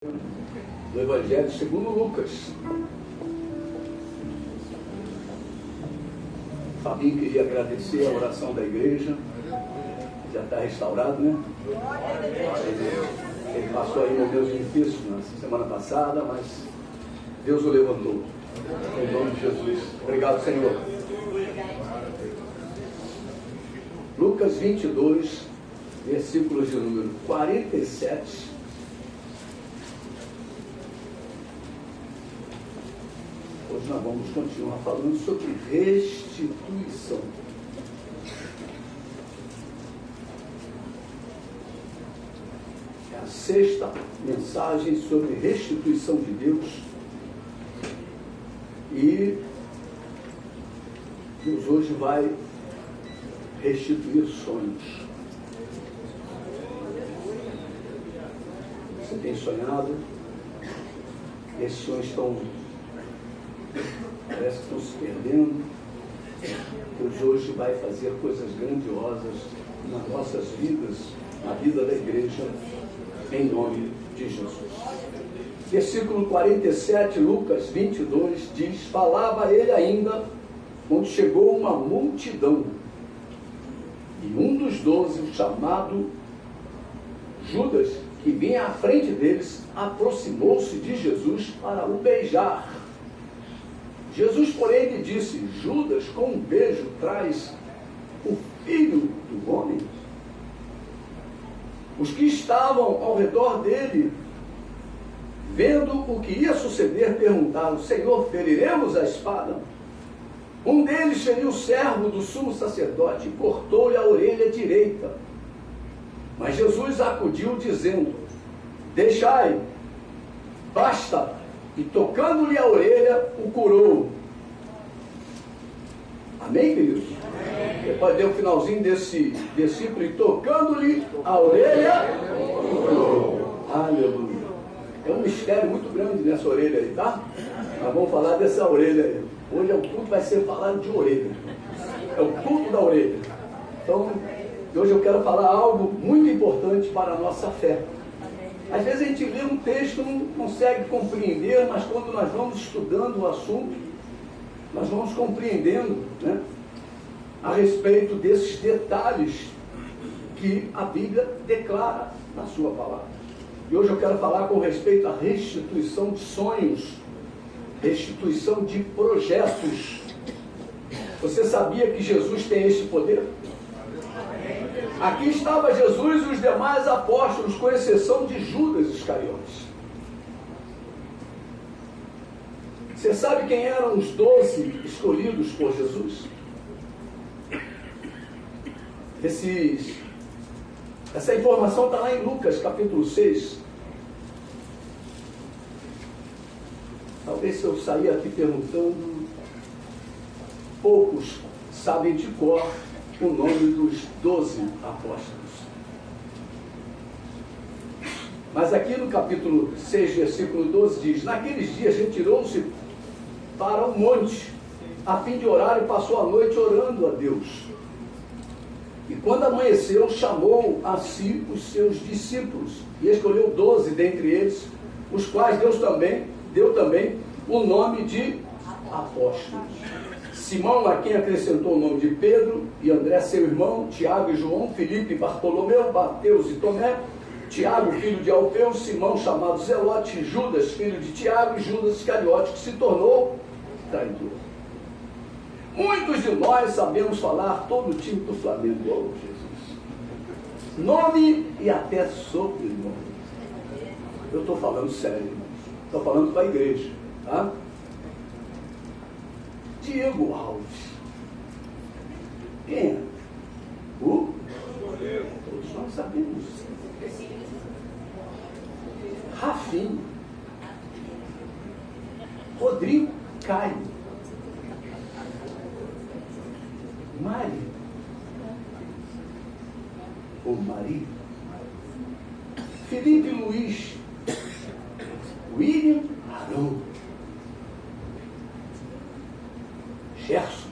Do Evangelho segundo Lucas. Fabinho queria agradecer a oração da igreja. Já está restaurado, né? Ele passou aí momentos difíceis na semana passada, mas Deus o levantou. Em nome de Jesus. Obrigado, Senhor. Lucas 22, versículos de número 47. Hoje nós vamos continuar falando sobre restituição. É a sexta mensagem sobre restituição de Deus. E Deus hoje vai restituir sonhos. Você tem sonhado? Esses sonhos parece que estão se perdendo. Deus hoje vai fazer coisas grandiosas nas nossas vidas, na vida da igreja, em nome de Jesus. Versículo 47, Lucas 22, diz: falava ele ainda, quando chegou uma multidão, e um dos 12, chamado Judas, que vinha à frente deles, aproximou-se de Jesus para o beijar. Jesus, porém, lhe disse: Judas, com um beijo traz o filho do homem? Os que estavam ao redor dele, vendo o que ia suceder, perguntaram: Senhor, feriremos a espada? Um deles feriu o servo do sumo sacerdote e cortou-lhe a orelha direita. Mas Jesus acudiu, dizendo: deixai, basta. E tocando-lhe a orelha, o curou. Amém, queridos? Você pode ler o finalzinho desse versículo: e tocando-lhe a orelha, o curou. Aleluia. É um mistério muito grande nessa orelha aí, tá? Nós vamos falar dessa orelha aí. Hoje o culto vai ser falado de orelha. É o culto da orelha. Então, hoje eu quero falar algo muito importante para a nossa fé. Às vezes a gente lê um texto e não consegue compreender, mas quando nós vamos estudando o assunto, nós vamos compreendendo, né, a respeito desses detalhes que a Bíblia declara na sua palavra. E hoje eu quero falar com respeito à restituição de sonhos, restituição de projetos. Você sabia que Jesus tem esse poder? Aqui estava Jesus e os demais apóstolos, com exceção de Judas Iscariotes. Você sabe quem eram os 12 escolhidos por Jesus? Essa informação está lá em Lucas, capítulo 6. Talvez se eu sair aqui perguntando, poucos sabem de cor o nome dos 12 apóstolos. Mas aqui no capítulo 6, versículo 12 diz: naqueles dias retirou-se para o monte, a fim de orar, e passou a noite orando a Deus. E quando amanheceu, chamou a si os seus discípulos, e escolheu 12 dentre eles, os quais deu também o nome de apóstolos. Simão, a quem acrescentou o nome de Pedro, e André seu irmão, Tiago e João, Filipe, Bartolomeu, Mateus e Tomé, Tiago, filho de Alfeu, Simão, chamado Zelote, Judas, filho de Tiago, e Judas Iscariote, que se tornou traidor. Muitos de nós sabemos falar todo o time do Flamengo, oh Jesus. Nome e até sobrenome. Eu estou falando sério, irmãos. Estou falando para a igreja, tá? Diego Alves. Quem é? Todos nós sabemos. Rafinha. Rodrigo Caio. Mari. Ou Maria. Felipe Luiz. William Arão. Gerson,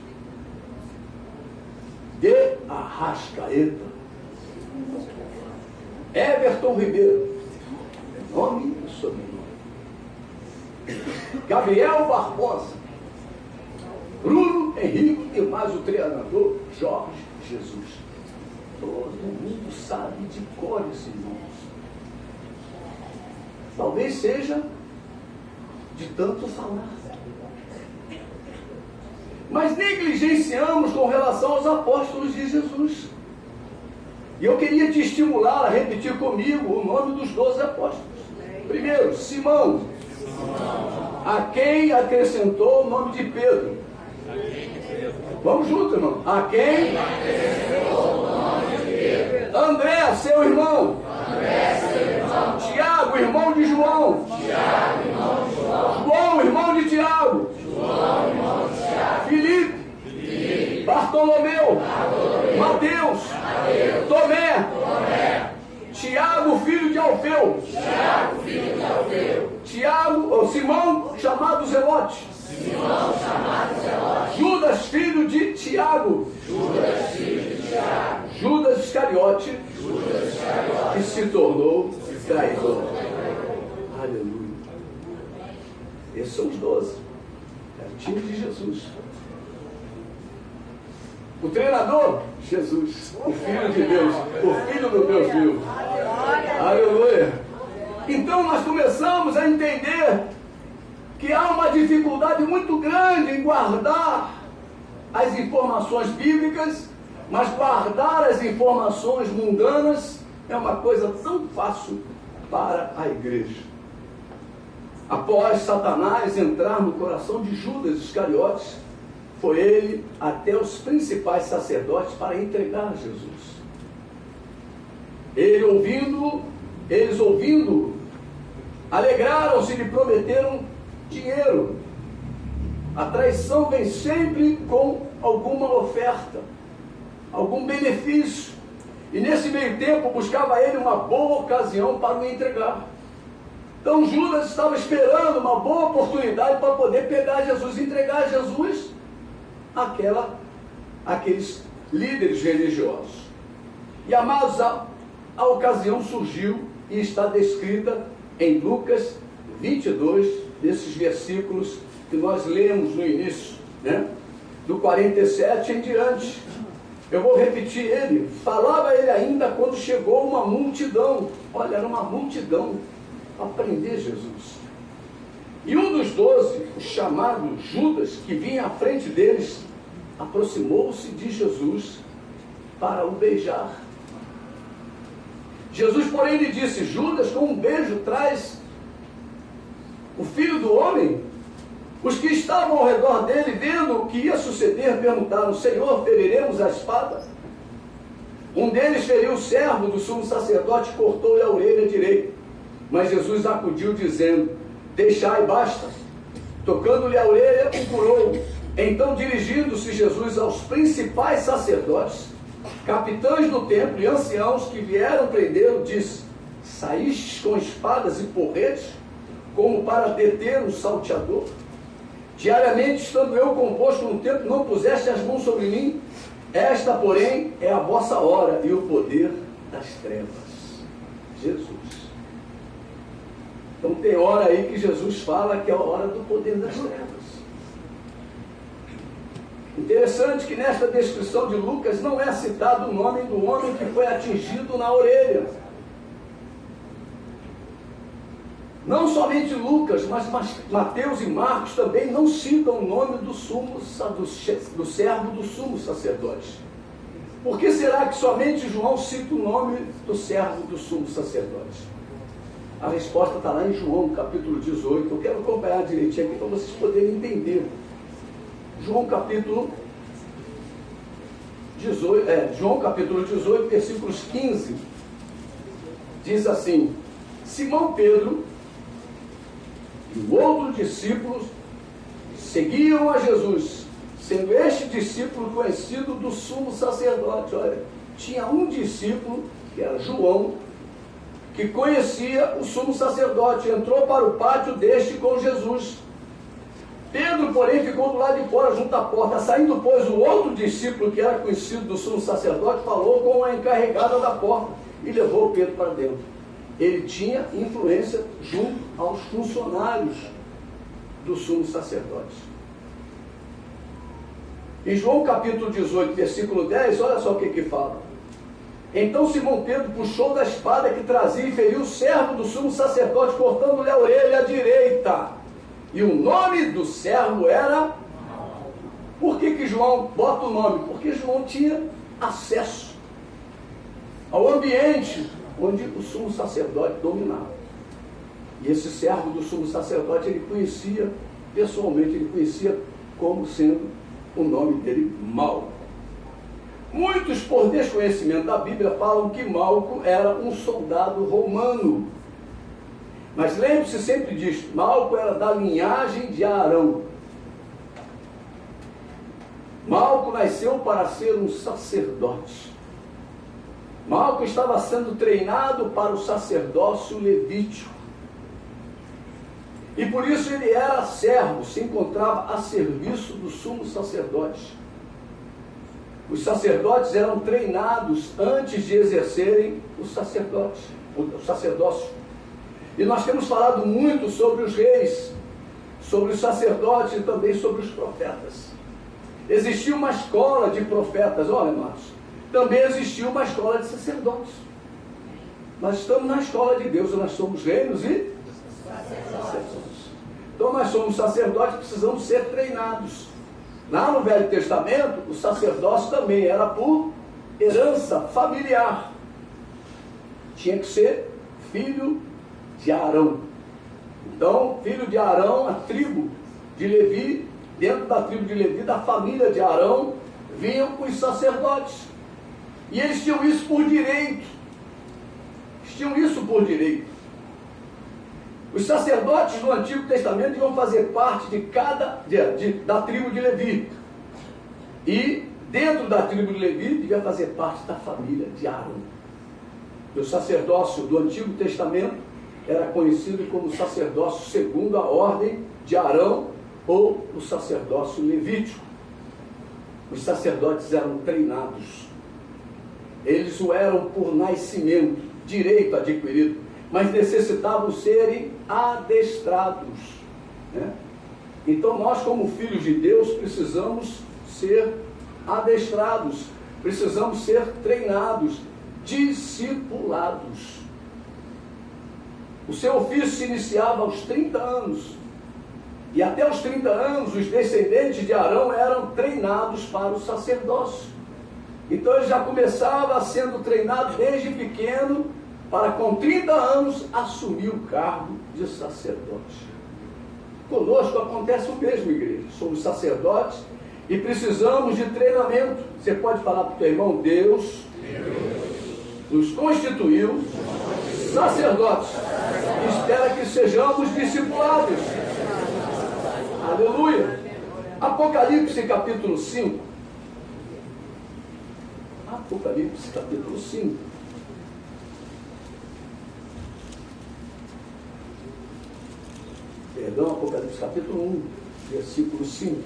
de Arrascaeta, Everton Ribeiro, nome e sobrenome. Gabriel Barbosa, Bruno Henrique e mais o treinador Jorge Jesus. Todo mundo sabe de cor esses nomes. Talvez seja de tanto falar. Mas negligenciamos com relação aos apóstolos de Jesus. E eu queria te estimular a repetir comigo o nome dos 12 apóstolos. Primeiro, Simão, a quem acrescentou o nome de Pedro. Vamos juntos, irmão. A quem acrescentou o nome de Pedro. André, seu irmão. Tiago, irmão de João. João, irmão de Tiago. Filipe. Bartolomeu. Mateus. Tomé. Tiago, filho de Alfeu. Simão, chamado Zelote. Judas, filho de Tiago. Judas Iscariote, que se tornou traidor. Aleluia. Esses são os 12. É o time de Jesus. O treinador, Jesus. O Filho de Deus. O Filho do Deus vivo. Aleluia. Então nós começamos a entender que há uma dificuldade muito grande em guardar as informações bíblicas, mas guardar as informações mundanas é uma coisa tão fácil para a igreja. Após Satanás entrar no coração de Judas Iscariotes, foi ele até os principais sacerdotes para entregar Jesus. Eles ouvindo, alegraram-se e lhe prometeram dinheiro. A traição vem sempre com alguma oferta, algum benefício. E nesse meio tempo buscava ele uma boa ocasião para o entregar. Então Judas estava esperando uma boa oportunidade para poder pegar Jesus e entregar a Jesus aqueles líderes religiosos. E amados, a ocasião surgiu e está descrita em Lucas 22, desses versículos que nós lemos no início, né? Do 47 em diante. Eu vou repetir ele. Falava ele ainda quando chegou uma multidão. Olha, era uma multidão para prender Jesus. E um dos 12, o chamado Judas, que vinha à frente deles, aproximou-se de Jesus para o beijar. Jesus, porém, lhe disse: Judas, com um beijo traz o Filho do Homem? Os que estavam ao redor dele, vendo o que ia suceder, perguntaram: Senhor, feriremos a espada? Um deles feriu o servo do sumo sacerdote e cortou-lhe a orelha direita. Mas Jesus acudiu, dizendo: Deixai, basta. Tocando-lhe a orelha, o curou. Então, dirigindo-se Jesus aos principais sacerdotes, capitães do templo e anciãos que vieram prendê-lo, disse: Saístes com espadas e porretes, como para deter um salteador? Diariamente, estando eu convosco no templo, não puseste as mãos sobre mim? Esta, porém, é a vossa hora e o poder das trevas. Jesus. Então tem hora aí que Jesus fala que é a hora do poder das trevas. Interessante que nesta descrição de Lucas não é citado o nome do homem que foi atingido na orelha. Não somente Lucas, mas Mateus e Marcos também não citam o nome do servo do sumo sacerdote. Por que será que somente João cita o nome do servo do sumo sacerdote? A resposta está lá em João, capítulo 18. Eu quero acompanhar direitinho aqui para vocês poderem entender. João capítulo 18, versículos 15, diz assim: Simão Pedro e o outro discípulo seguiam a Jesus, sendo este discípulo conhecido do sumo sacerdote. Olha, tinha um discípulo, que era João, que conhecia o sumo sacerdote, entrou para o pátio deste com Jesus. Pedro, porém, ficou do lado de fora, junto à porta. Saindo, pois, o outro discípulo, que era conhecido do sumo sacerdote, falou com a encarregada da porta e levou Pedro para dentro. Ele tinha influência junto aos funcionários do sumo sacerdote. Em João capítulo 18, versículo 10, olha só o que fala. Então Simão Pedro puxou da espada que trazia e feriu o servo do sumo sacerdote, cortando-lhe a orelha direita. E o nome do servo era... Por que João bota o nome? Porque João tinha acesso ao ambiente onde o sumo sacerdote dominava. E esse servo do sumo sacerdote, ele conhecia pessoalmente, ele conhecia como sendo o nome dele Malco. Muitos, por desconhecimento da Bíblia, falam que Malco era um soldado romano. Mas lembre-se sempre disso, Malco era da linhagem de Arão. Malco nasceu para ser um sacerdote. Malco estava sendo treinado para o sacerdócio levítico. E por isso ele era servo, se encontrava a serviço do sumo sacerdote. Os sacerdotes eram treinados antes de exercerem o sacerdócio. E nós temos falado muito sobre os reis, sobre os sacerdotes e também sobre os profetas. Existia uma escola de profetas, olha, irmãos, também existia uma escola de sacerdotes. Nós estamos na escola de Deus, nós somos reinos e sacerdotes. Então nós somos sacerdotes, precisamos ser treinados. Lá no Velho Testamento, o sacerdócio também era por herança familiar. Tinha que ser filho de Arão. Então, filho de Arão, a tribo de Levi, dentro da tribo de Levi, da família de Arão, vinham os sacerdotes. E eles tinham isso por direito. Eles tinham isso por direito. Os sacerdotes do Antigo Testamento iam fazer parte da tribo de Levi. E dentro da tribo de Levi, devia fazer parte da família de Arão. O sacerdócio do Antigo Testamento era conhecido como sacerdócio segundo a ordem de Arão, ou o sacerdócio levítico. Os sacerdotes eram treinados. Eles o eram por nascimento, direito adquirido, mas necessitavam serem adestrados, né? Então nós, como filhos de Deus, precisamos ser adestrados, precisamos ser treinados, discipulados. O seu ofício se iniciava aos 30 anos, e até os 30 anos os descendentes de Arão eram treinados para o sacerdócio. Então ele já começava sendo treinado desde pequeno, para com 30 anos assumir o cargo de sacerdote. Conosco acontece o mesmo, igreja. Somos sacerdotes e precisamos de treinamento. Você pode falar para o teu irmão: Deus nos constituiu sacerdotes e espera que sejamos discipulados. Aleluia. Apocalipse capítulo 5. Apocalipse capítulo 5. Perdão, Apocalipse capítulo 1, versículo 5,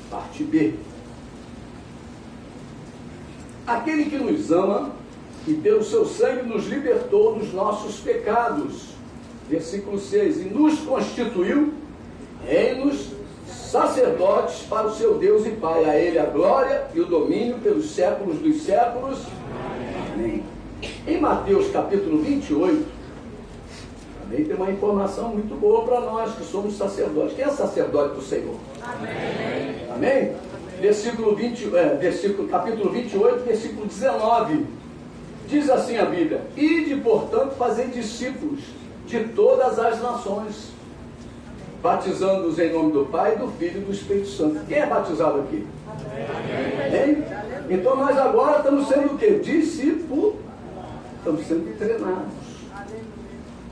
parte B. Aquele que nos ama e pelo seu sangue nos libertou dos nossos pecados, versículo 6, e nos constituiu reinos sacerdotes para o seu Deus e Pai. A ele a glória e o domínio pelos séculos dos séculos. Amém. Em Mateus capítulo 28, também tem uma informação muito boa para nós que somos sacerdotes. Quem é sacerdote do Senhor? Amém. Amém? Capítulo 28, versículo 19. Diz assim a Bíblia: ide, portanto, fazer discípulos de todas as nações, batizando-os em nome do Pai, do Filho e do Espírito Santo. Quem é batizado aqui? Amém? Então nós agora estamos sendo o quê? Discípulos. Estamos sendo treinados.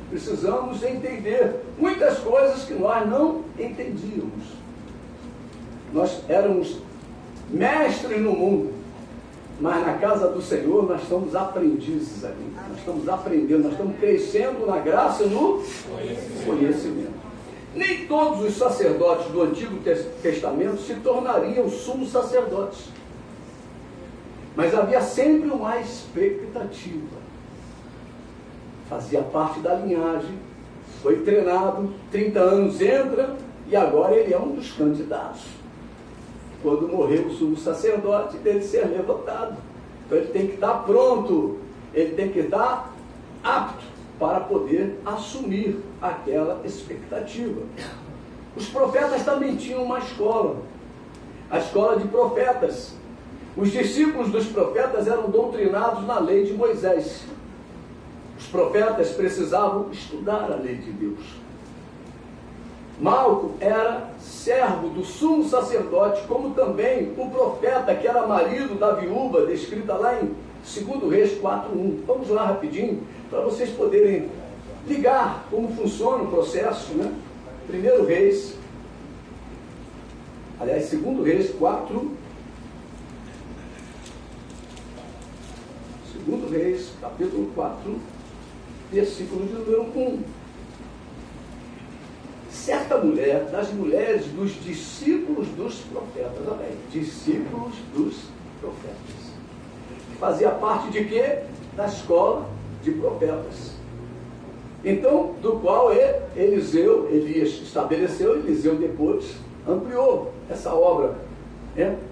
Precisamos entender muitas coisas que nós não entendíamos. Nós éramos mestres no mundo, mas na casa do Senhor nós estamos aprendizes ali. Nós estamos aprendendo, nós estamos crescendo na graça e no conhecimento. Nem todos os sacerdotes do Antigo Testamento se tornariam sumos sacerdotes, mas havia sempre uma expectativa. Fazia parte da linhagem, foi treinado, 30 anos entra E agora ele é um dos candidatos. Quando morreu o sumo sacerdote, dele ser levantado. Então ele tem que estar pronto, ele tem que estar apto para poder assumir aquela expectativa. Os profetas também tinham uma escola, a escola de profetas. Os discípulos dos profetas eram doutrinados na lei de Moisés. Os profetas precisavam estudar a lei de Deus. Malco era servo do sumo sacerdote, como também o profeta que era marido da viúva, descrita lá em 2 Reis 4:1. Vamos lá rapidinho, para vocês poderem ligar como funciona o processo, né? 1 Reis, aliás, 2 Reis 4, 2 Reis, capítulo 4, versículo de número 1. Certa mulher, das mulheres dos discípulos dos profetas, olha aí, discípulos dos profetas, que fazia parte de quê? Da escola de profetas. Então, do qual Elias estabeleceu, Eliseu depois ampliou essa obra.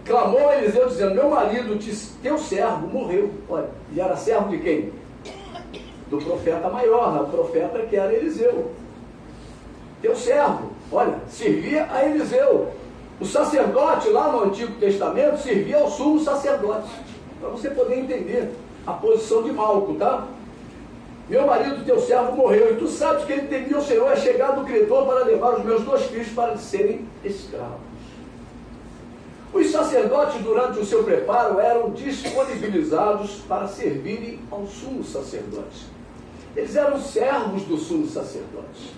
Clamou a Eliseu dizendo: meu marido, teu servo, morreu. Olha, e era servo de quem? Do profeta maior, o profeta que era Eliseu. Teu servo, olha, servia a Eliseu. O sacerdote lá no Antigo Testamento servia ao sumo sacerdote. Para você poder entender a posição de Malco, tá? Meu marido, teu servo, morreu, e tu sabes que ele temia o Senhor, é chegado o credor para levar os meus 2 filhos para serem escravos. Os sacerdotes, durante o seu preparo, eram disponibilizados para servirem ao sumo sacerdote. Eles eram servos do sumo sacerdote.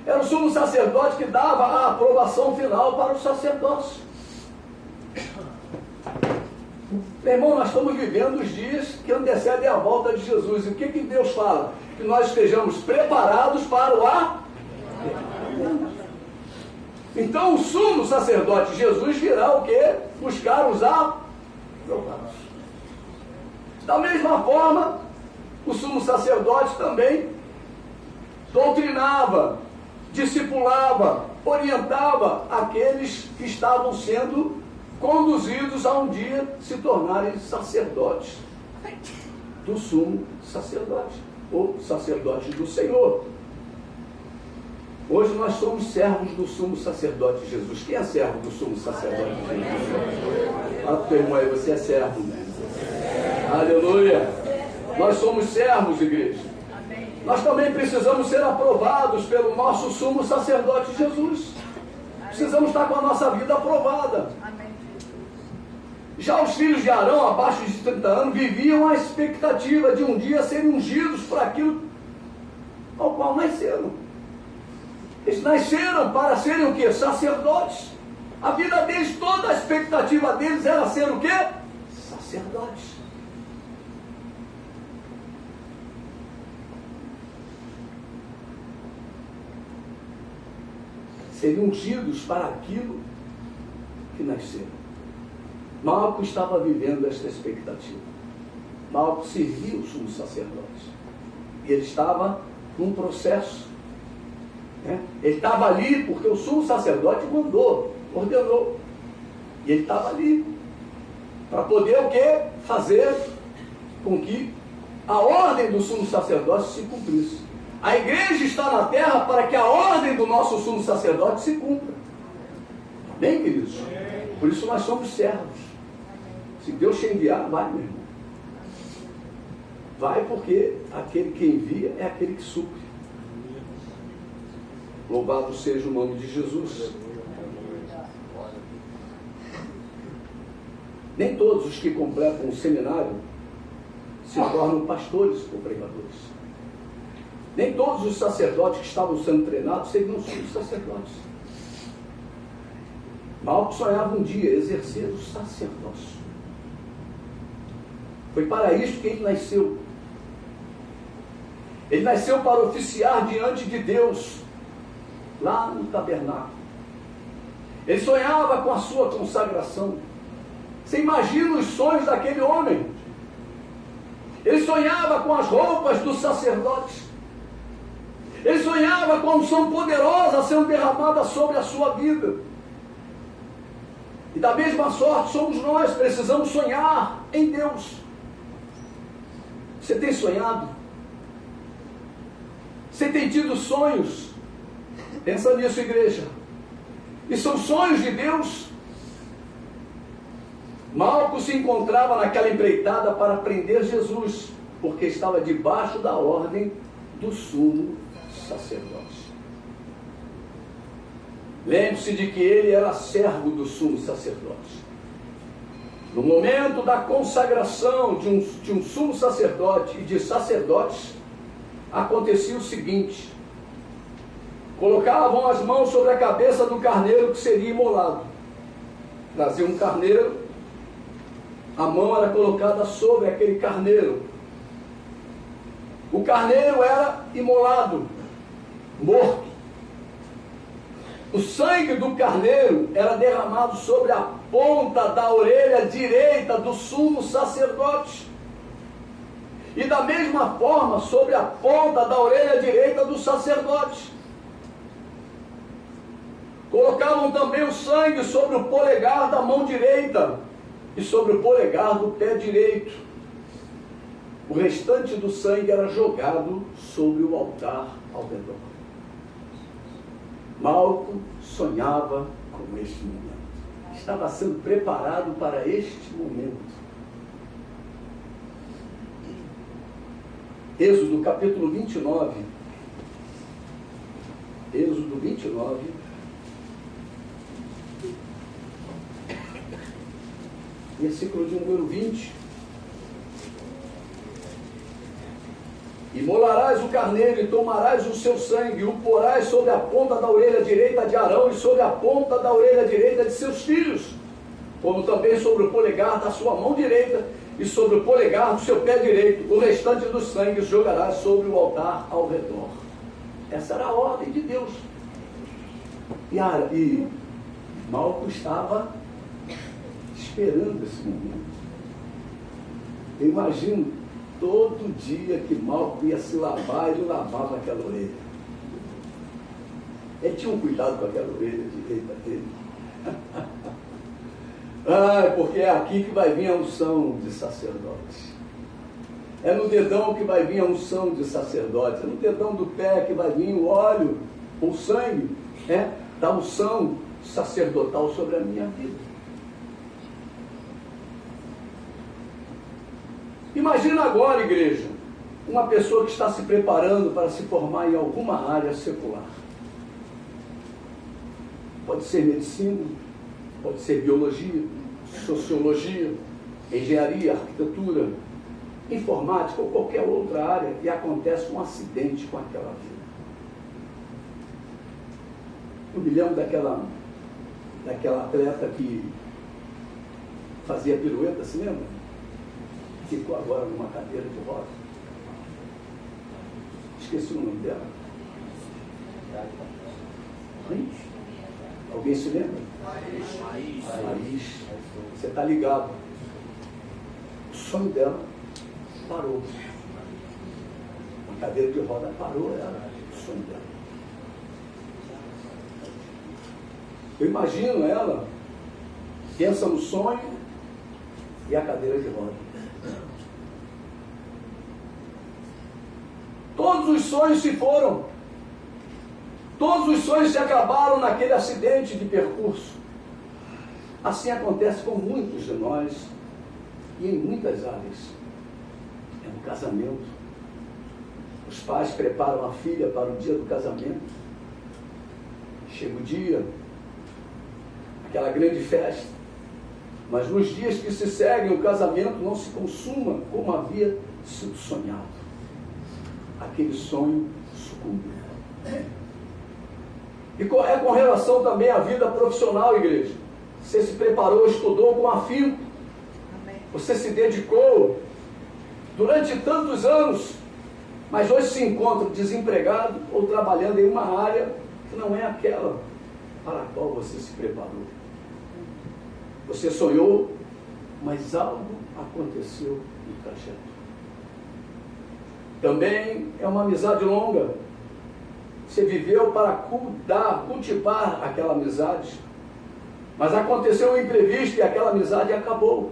Era o sumo sacerdote que dava a aprovação final para o sacerdócio. Meu irmão, nós estamos vivendo os dias que antecedem a volta de Jesus. E o que Deus fala? Que nós estejamos preparados para o arrebatamento. Então o sumo sacerdote Jesus virá o quê? Buscar os aprovados. Da mesma forma, o sumo sacerdote também doutrinava, discipulava, orientava aqueles que estavam sendo conduzidos a um dia se tornarem sacerdotes do sumo sacerdote, ou sacerdote do Senhor. Hoje nós somos servos do sumo sacerdote Jesus. Quem é servo do sumo sacerdote Jesus? Fala para o teu irmão aí, você é servo, né? Aleluia! Nós somos servos, igreja. Nós também precisamos ser aprovados pelo nosso sumo sacerdote Jesus. Precisamos estar com a nossa vida aprovada. Já os filhos de Arão, abaixo de 30 anos, viviam a expectativa de um dia serem ungidos para aquilo ao qual nasceram. Eles nasceram para serem o quê? Sacerdotes. A vida deles, toda a expectativa deles era ser o quê? Sacerdotes. Seriam ungidos para aquilo que nasceram. Malco estava vivendo esta expectativa. Malco servia o sumo sacerdote. E ele estava num processo. Ele estava ali porque o sumo sacerdote mandou, ordenou. E ele estava ali para poder o quê? Fazer com que a ordem do sumo sacerdote se cumprisse. A igreja está na terra para que a ordem do nosso sumo sacerdote se cumpra. Bem, queridos? Por isso nós somos servos. Se Deus te enviar, vai, meu irmão. Vai, porque aquele que envia é aquele que supre. Louvado seja o nome de Jesus. Nem todos os que completam o seminário se tornam pastores ou pregadores. Nem todos os sacerdotes que estavam sendo treinados seriam sumos sacerdotes. Malco sonhava um dia exercer o sacerdócio. Foi para isso que ele nasceu. Ele nasceu para oficiar diante de Deus, lá no tabernáculo. Ele sonhava com a sua consagração. Você imagina os sonhos daquele homem? Ele sonhava com as roupas dos sacerdotes. Ele sonhava com a unção poderosa sendo derramada sobre a sua vida. E da mesma sorte somos nós, precisamos sonhar em Deus. Você tem sonhado? Você tem tido sonhos? Pensa nisso, igreja. E são sonhos de Deus. Malco se encontrava naquela empreitada para prender Jesus, porque estava debaixo da ordem do sumo sacerdote. Lembre-se de que ele era servo do sumo sacerdote. No momento da consagração de um sumo sacerdote e de sacerdotes, acontecia o seguinte: colocavam as mãos sobre a cabeça do carneiro que seria imolado. Traziam um carneiro, a mão era colocada sobre aquele carneiro. O carneiro era imolado, morto. O sangue do carneiro era derramado sobre a ponta da orelha direita do sumo sacerdote. E da mesma forma sobre a ponta da orelha direita do sacerdote. Colocavam também o sangue sobre o polegar da mão direita e sobre o polegar do pé direito. O restante do sangue era jogado sobre o altar ao redor. Malco sonhava com este momento. Estava sendo preparado para este momento. Êxodo capítulo 29. Êxodo 29. Versículo de número 20. E molarás o carneiro e tomarás o seu sangue, e o porás sobre a ponta da orelha direita de Arão e sobre a ponta da orelha direita de seus filhos, como também sobre o polegar da sua mão direita e sobre o polegar do seu pé direito. O restante do sangue jogarás sobre o altar ao redor. Essa era a ordem de Deus. E Malco estava esperando esse momento. Eu imagino todo dia que Malco ia se lavar, ele lavava aquela orelha. Ele tinha um cuidado com aquela orelha direita dele. Porque é aqui que vai vir a unção de sacerdote. É no dedão que vai vir a unção de sacerdote. É no dedão do pé que vai vir o óleo, o sangue, da unção sacerdotal sobre a minha vida. Imagina agora, igreja, uma pessoa que está se preparando para se formar em alguma área secular. Pode ser medicina, pode ser biologia, sociologia, engenharia, arquitetura, informática ou qualquer outra área, e acontece um acidente com aquela vida. Eu me lembro daquela atleta que fazia pirueta, se lembra? Ficou agora numa cadeira de roda. Esqueci o nome dela. Alguém se lembra? Maís. Você está ligado. O sonho dela parou. A cadeira de roda parou, era o sonho dela. Eu imagino ela, pensa no sonho e a cadeira de roda. Todos os sonhos se foram. Todos os sonhos se acabaram naquele acidente de percurso. Assim acontece com muitos de nós e em muitas áreas. É no casamento. Os pais preparam a filha para o dia do casamento. Chega o dia, aquela grande festa. Mas nos dias que se seguem, o casamento não se consuma como havia sido sonhado. Aquele sonho sucumbiu. E é com relação também à vida profissional, igreja. Você se preparou, estudou com afinco. Você se dedicou durante tantos anos, mas hoje se encontra desempregado ou trabalhando em uma área que não é aquela para a qual você se preparou. Você sonhou, mas algo aconteceu no trajeto. Também é uma amizade longa. Você viveu para cultivar aquela amizade. Mas aconteceu um imprevisto e aquela amizade acabou.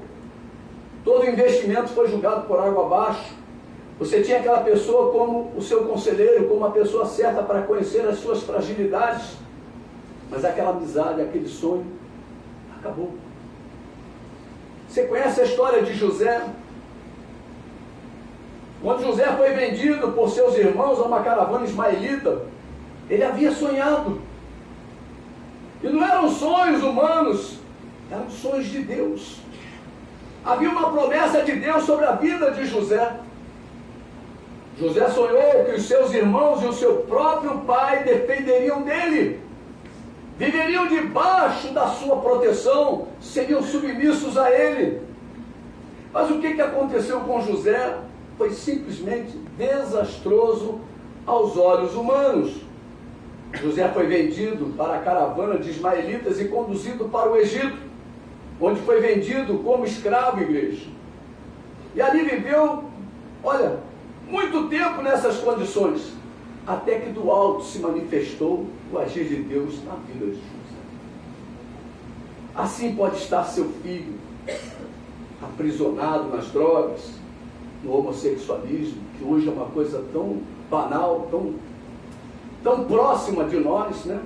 Todo o investimento foi jogado por água abaixo. Você tinha aquela pessoa como o seu conselheiro, como a pessoa certa para conhecer as suas fragilidades. Mas aquela amizade, aquele sonho, acabou. Você conhece a história de José? Quando José foi vendido por seus irmãos a uma caravana ismaelita, ele havia sonhado. E não eram sonhos humanos, eram sonhos de Deus. Havia uma promessa de Deus sobre a vida de José. José sonhou que os seus irmãos e o seu próprio pai dependeriam dele. Viveriam debaixo da sua proteção, seriam submissos a ele. Mas o que aconteceu com José foi simplesmente desastroso aos olhos humanos. José foi vendido para a caravana de ismaelitas e conduzido para o Egito, onde foi vendido como escravo, igreja. E ali viveu, muito tempo nessas condições, até que do alto se manifestou o agir de Deus na vida de José. Assim pode estar seu filho, aprisionado nas drogas, no homossexualismo, que hoje é uma coisa tão banal, tão próxima de nós, né?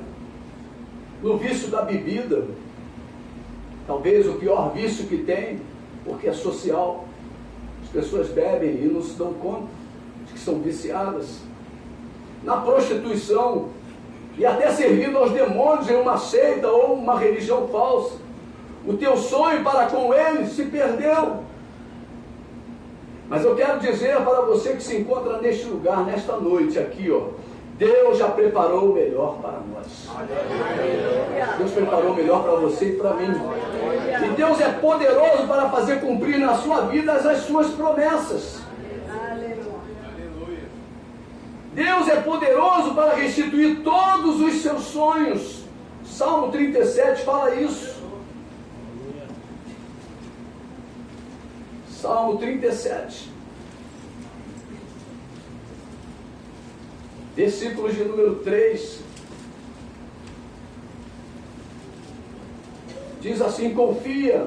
No vício da bebida, talvez o pior vício que tem, porque é social. As pessoas bebem e não se dão conta de que são viciadas. Na prostituição, e até servindo aos demônios em uma seita ou uma religião falsa. O teu sonho para com ele se perdeu. Mas eu quero dizer para você que se encontra neste lugar, nesta noite aqui, Deus já preparou o melhor para nós. Deus preparou o melhor para você e para mim. E Deus é poderoso para fazer cumprir na sua vida as suas promessas. Deus é poderoso para restituir todos os seus sonhos. Salmo 37 fala isso. Salmo 37. Versículos de número 3. Diz assim: confia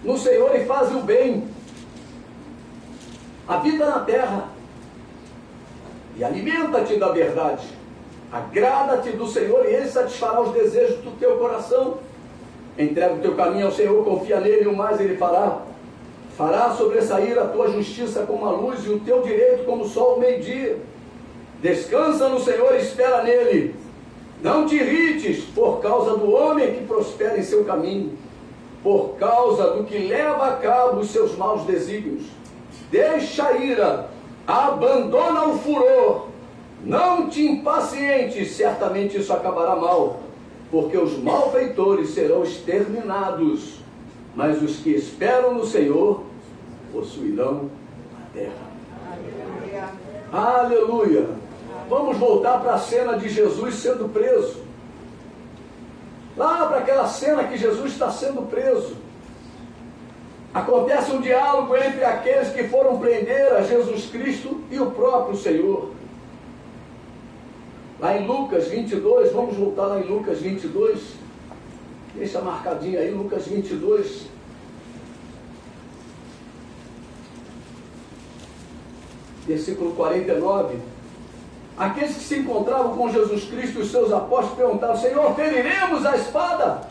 no Senhor e faz o bem. Habita na terra e alimenta-te da verdade. Agrada-te do Senhor e Ele satisfará os desejos do teu coração. Entrega o teu caminho ao Senhor, confia nele e o mais Ele fará. Fará sobressair a tua justiça como a luz e o teu direito como o sol ao meio-dia. Descansa no Senhor e espera nele. Não te irrites por causa do homem que prospera em seu caminho, por causa do que leva a cabo os seus maus desígnios. Deixa a ira, abandona o furor, não te impacientes, certamente isso acabará mal, porque os malfeitores serão exterminados, mas os que esperam no Senhor possuirão a terra. Aleluia! Vamos voltar para a cena de Jesus sendo preso. Lá para aquela cena que Jesus está sendo preso. Acontece um diálogo entre aqueles que foram prender a Jesus Cristo e o próprio Senhor. Lá em Lucas 22, vamos voltar lá em Lucas 22. Deixa marcadinho aí, Lucas 22. Versículo 49. Aqueles que se encontravam com Jesus Cristo e os seus apóstolos perguntaram: Senhor, feriremos a espada?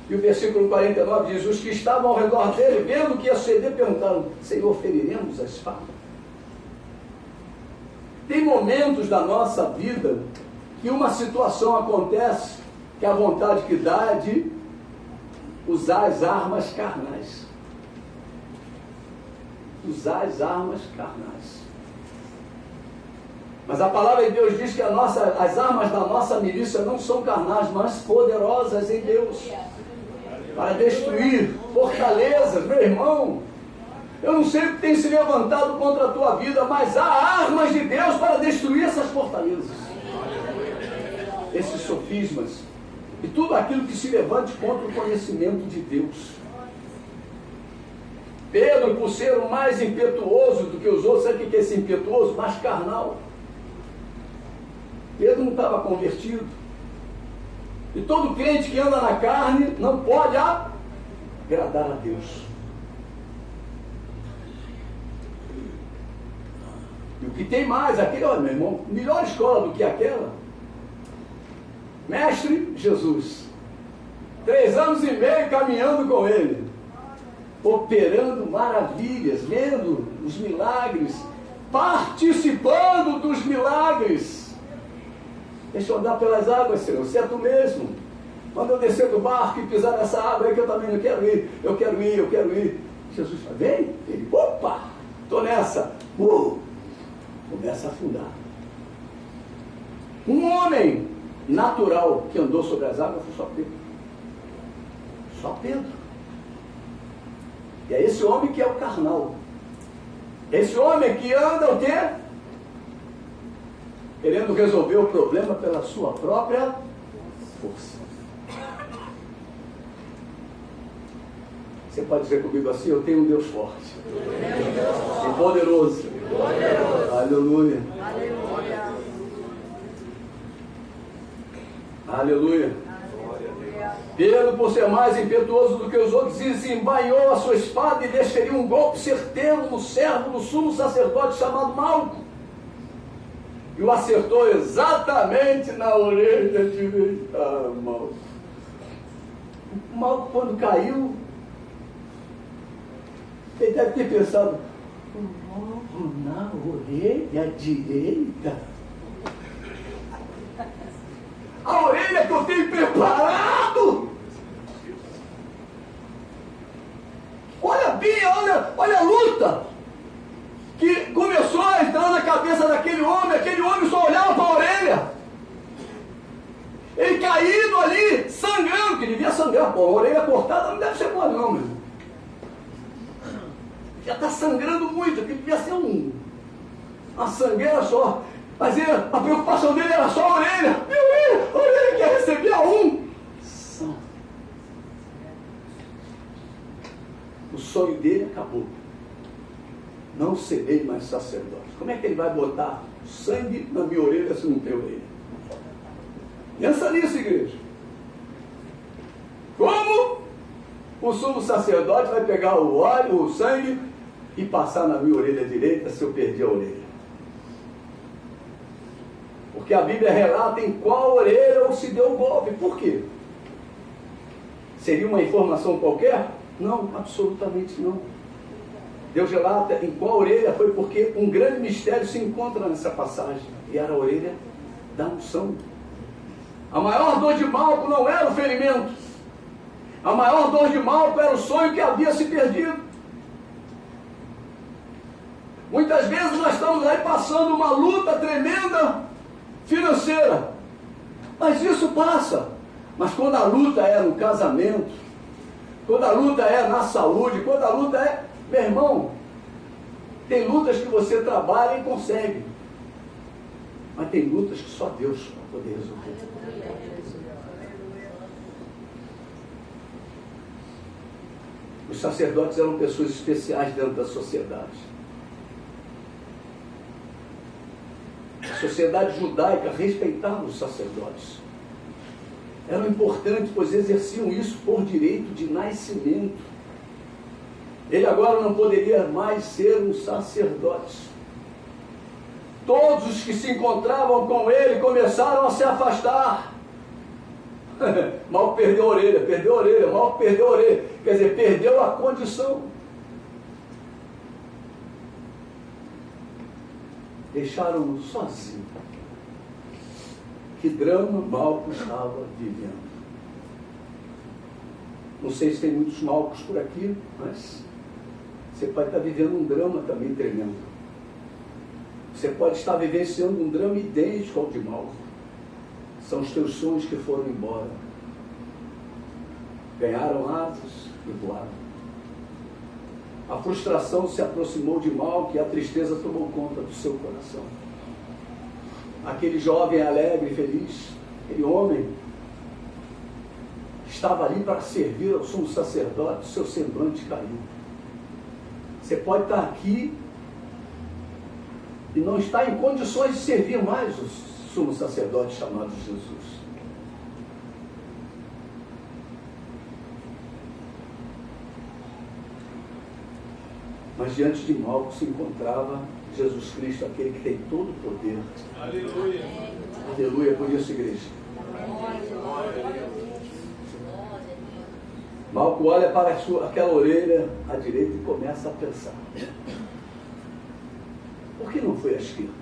E o versículo 49 diz: os que estavam ao redor dele, vendo que ia suceder, perguntaram: Senhor, feriremos a espada? Tem momentos da nossa vida que uma situação acontece que a vontade que dá é de usar as armas carnais. Usar as armas carnais. Mas a palavra de Deus diz que as armas da nossa milícia não são carnais, mas poderosas em Deus, para destruir fortalezas. Meu irmão, eu não sei o que tem se levantado contra a tua vida, mas há armas de Deus para destruir essas fortalezas, esses sofismas e tudo aquilo que se levante contra o conhecimento de Deus. Pedro, por ser o mais impetuoso do que os outros, sabe o que é esse impetuoso? Mais carnal. Pedro não estava convertido. E todo crente que anda na carne não pode agradar a Deus. E o que tem mais, aquele, olha, meu irmão, melhor escola do que aquela. Mestre Jesus. 3 anos e meio caminhando com ele, operando maravilhas, vendo os milagres, participando dos milagres. Deixa eu andar pelas águas, Senhor, se é tu mesmo. Quando eu descer do barco e pisar nessa água aí que eu também não quero ir, eu quero ir, eu quero ir. Jesus fala, vem, ele, opa, estou nessa. Começa a afundar. Um homem natural que andou sobre as águas foi só Pedro. Só Pedro. E é esse homem que é o carnal. Esse homem que anda o quê? Querendo resolver o problema pela sua própria força. Você pode dizer comigo assim, eu tenho um Deus forte. E poderoso. Aleluia. Aleluia. Pedro, por ser mais impetuoso do que os outros, desembainhou a sua espada e desferiu um golpe certeiro no servo do sumo sacerdote chamado Malco. E o acertou exatamente na orelha direita. Malco. O Malco, quando caiu, ele deve ter pensado, logo na orelha direita. A orelha que eu tenho preparado. Olha bem, olha a luta que começou a entrar na cabeça daquele homem. Aquele homem só olhava para a orelha. Ele caído ali, sangrando, que devia sangrar. Pô, a orelha cortada não deve ser boa não, meu irmão. Já está sangrando muito, que devia ser uma sangueira só. Mas a preocupação dele era só a orelha. A orelha que recebia unção. O sonho dele acabou. Não serei mais sacerdote. Como é que ele vai botar sangue na minha orelha se não tem orelha? Pensa nisso, igreja. Como o sumo sacerdote vai pegar o óleo, o sangue e passar na minha orelha direita se eu perder a orelha? Porque a Bíblia relata em qual orelha se deu o golpe. Por quê? Seria uma informação qualquer? Não, absolutamente não. Deus relata em qual orelha foi porque um grande mistério se encontra nessa passagem. E era a orelha da unção. A maior dor de Malco não era o ferimento. A maior dor de Malco era o sonho que havia se perdido. Muitas vezes nós estamos aí passando uma luta tremenda financeira, mas isso passa. Mas quando a luta é no casamento, quando a luta é na saúde, quando a luta é, meu irmão, tem lutas que você trabalha e consegue, mas tem lutas que só Deus vai poder resolver. Os sacerdotes eram pessoas especiais dentro da sociedade. A sociedade judaica respeitava os sacerdotes. Eram importantes, pois exerciam isso por direito de nascimento. Ele agora não poderia mais ser um sacerdote. Todos os que se encontravam com ele começaram a se afastar. Mal perdeu a orelha, mal perdeu a orelha. Quer dizer, perdeu a condição. Deixaram-no sozinho. Que drama Malco estava vivendo. Não sei se tem muitos Malcos por aqui, mas você pode estar vivendo um drama também tremendo. Você pode estar vivenciando um drama idêntico ao de Malco. São os teus sonhos que foram embora. Ganharam asas e voaram. A frustração se aproximou de Malco e a tristeza tomou conta do seu coração. Aquele jovem alegre e feliz, aquele homem, estava ali para servir ao sumo sacerdote, seu semblante caiu. Você pode estar aqui e não estar em condições de servir mais o sumo sacerdote chamado Jesus. Mas diante de Malco se encontrava Jesus Cristo, aquele que tem todo o poder. Aleluia. Aleluia, por isso, igreja. Malco olha para aquela orelha à direita e começa a pensar. Por que não foi à esquerda?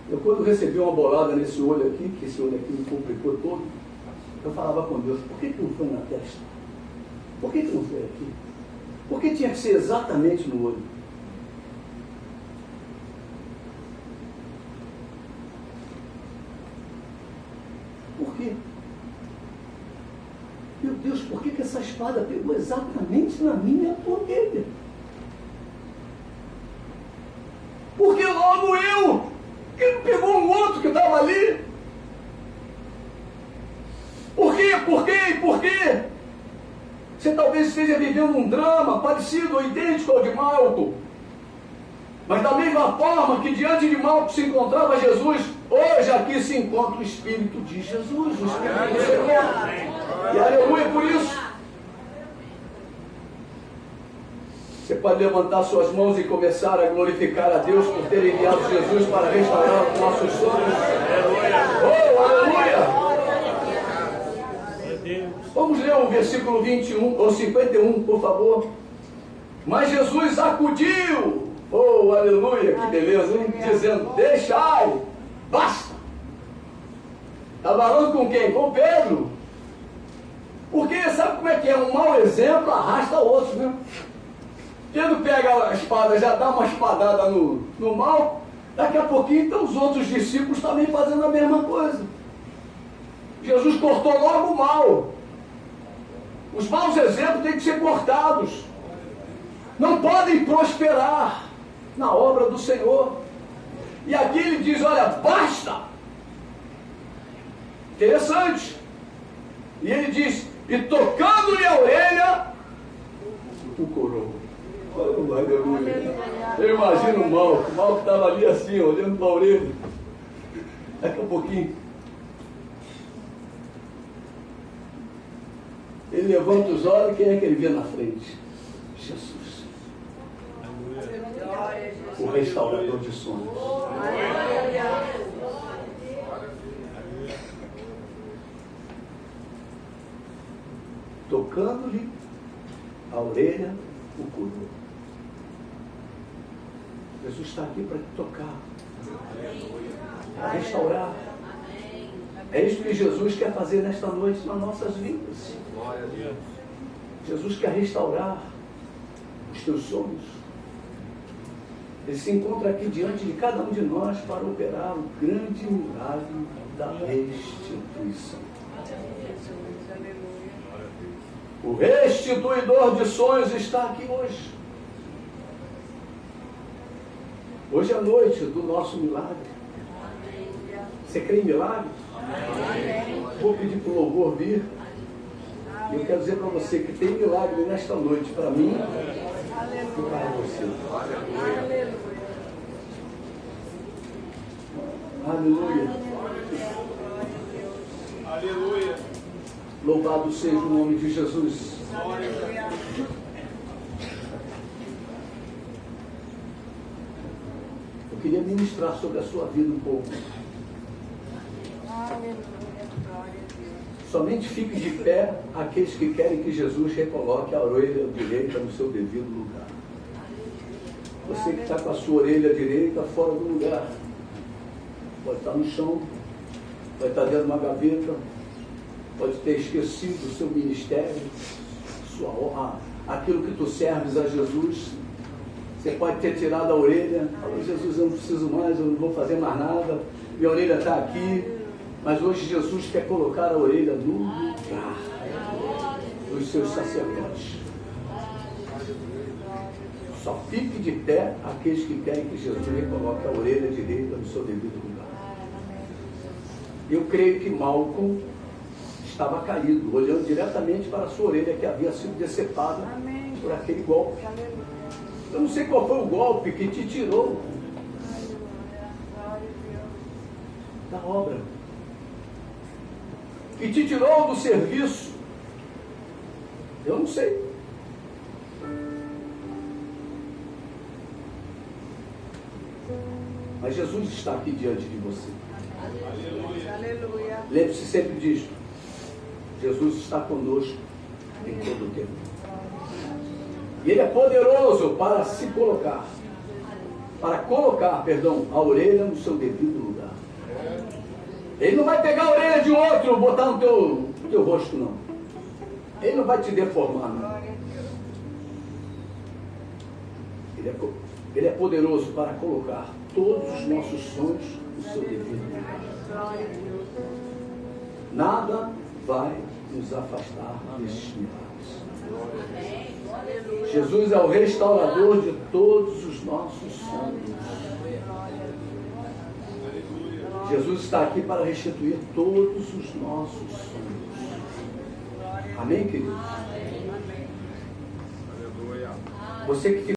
Eu, quando recebi uma bolada nesse olho aqui, que esse olho aqui me complicou todo, eu falava com Deus, por que não foi na testa? Por que não foi aqui? Por que tinha que ser exatamente no olho? Por quê? Meu Deus, por que essa espada pegou exatamente na minha orelha? Porque logo eu, que não pegou um outro que estava ali? Por quê? Por quê? Por quê? Você talvez esteja vivendo um drama parecido ou idêntico ao de Malco. Mas da mesma forma que diante de Malco se encontrava Jesus, hoje aqui se encontra o Espírito de Jesus, o Espírito do Senhor. E aleluia por isso. Você pode levantar suas mãos e começar a glorificar a Deus por ter enviado Jesus para restaurar os nossos sonhos. Oh, aleluia! Vamos ler o versículo 21 ou 51, por favor. Mas Jesus acudiu, oh, aleluia, que beleza, hein? Dizendo, deixai, basta. Está falando com quem? Com Pedro. Porque sabe como é que é? Um mau exemplo arrasta outros, né? Pedro pega a espada, já dá uma espadada no mal, daqui a pouquinho estão os outros discípulos também fazendo a mesma coisa. Jesus cortou logo o mal. Os maus exemplos têm que ser cortados. Não podem prosperar na obra do Senhor. E aqui ele diz, olha, basta. Interessante. E ele diz, e tocando-lhe a orelha, o curou. Oh, aleluia. Eu imagino o mal que estava ali assim, olhando para a orelha. Daqui a pouquinho. Ele levanta os olhos, quem é que ele vê na frente? Jesus. O restaurador de sonhos. Tocando-lhe a orelha, o curou. Jesus está aqui para te tocar, para restaurar. É isso que Jesus quer fazer nesta noite nas nossas vidas. Jesus quer restaurar os teus sonhos. Ele se encontra aqui diante de cada um de nós para operar o grande milagre da restituição. O restituidor de sonhos está aqui hoje. Hoje é a noite do nosso milagre. Você crê em milagres? Vou pedir para o louvor vir. E eu quero dizer para você que tem milagre nesta noite para mim e para você. Aleluia. Aleluia. Louvado seja o nome de Jesus. Eu queria ministrar sobre a sua vida um pouco. Somente fique de pé aqueles que querem que Jesus recoloque a orelha direita no seu devido lugar. Você que está com a sua orelha direita fora do lugar, pode estar no chão, pode estar dentro de uma gaveta, pode ter esquecido o seu ministério, aquilo que tu serves a Jesus. Você pode ter tirado a orelha, falou, Jesus, eu não preciso mais, eu não vou fazer mais nada, minha orelha está aqui. Mas hoje Jesus quer colocar a orelha no lugar dos seus sacerdotes. Só fique de pé aqueles que querem que Jesus recoloque a orelha direita no seu devido lugar. Eu creio que Malco estava caído, olhando diretamente para a sua orelha, que havia sido decepada por aquele golpe. Eu não sei qual foi o golpe que te tirou da obra, que te tirou do serviço. Eu não sei. Mas Jesus está aqui diante de você. Aleluia. Lembre-se sempre disso. Jesus está conosco em todo o tempo. E Ele é poderoso para se colocar, a orelha no seu devido lugar. Ele não vai pegar a orelha de outro e botar no teu rosto, não. Ele não vai te deformar, não. Ele é poderoso para colocar todos os nossos sonhos no seu devido lugar. Nada vai nos afastar destes milagres. Jesus é o restaurador de todos os nossos sonhos. Jesus está aqui para restituir todos os nossos sonhos. Amém, queridos? Você que